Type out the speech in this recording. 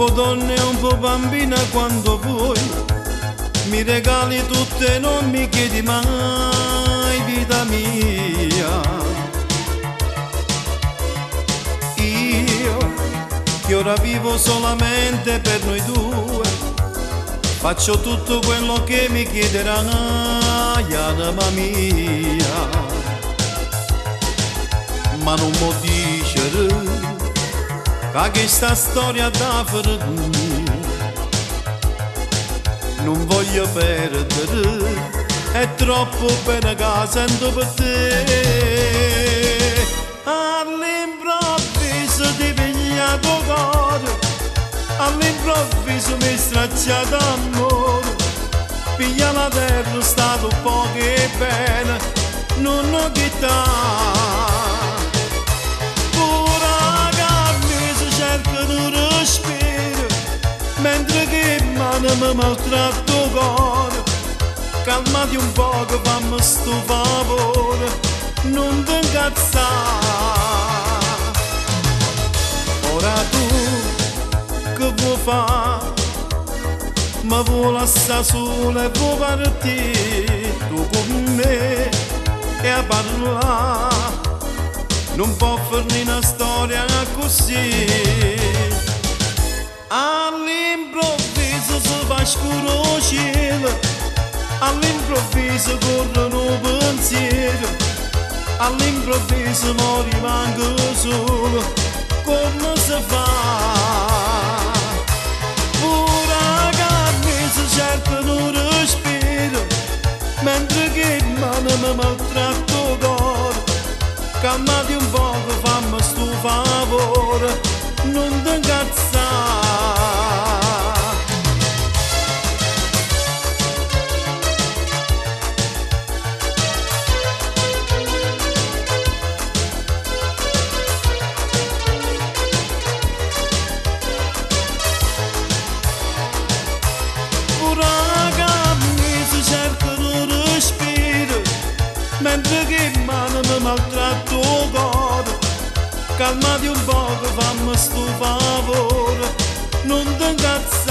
po' donna e un po' bambina quando vuoi, mi regali tutte e non mi chiedi mai, vita mia. Io, che ora vivo solamente per noi due, faccio tutto quello che mi chiederai, anima mia. Ma non mi dicere che questa storia da finire, non voglio perdere, è troppo bene che sento per te. All'improvviso ti pigliato cuore, all'improvviso mi stracciato amore, piglia la terra stato poco e bene, non ho chitarra. Mentre che mano mi maltratto cuore, calmati un poco, fammi sto favore, non ti incazzare. Ora tu che vuoi fare? Mi vuoi lasciare sola e vuoi partire tu con me e a parlare? Non può finire una storia così. All'improvviso si fa scuro cielo, all'improvviso corrono pensieri, all'improvviso mo rimango solo, come si fa? Uragani si cercano un respiro, mentre che mano mi maltratto cuore, calmati un poco, fammi sto favore, non ti incazzare. Uragani si cercano un respiro, mentre che mano mi maltratto cuore, calmati un poco, fammi sto favore, non ti incazzare.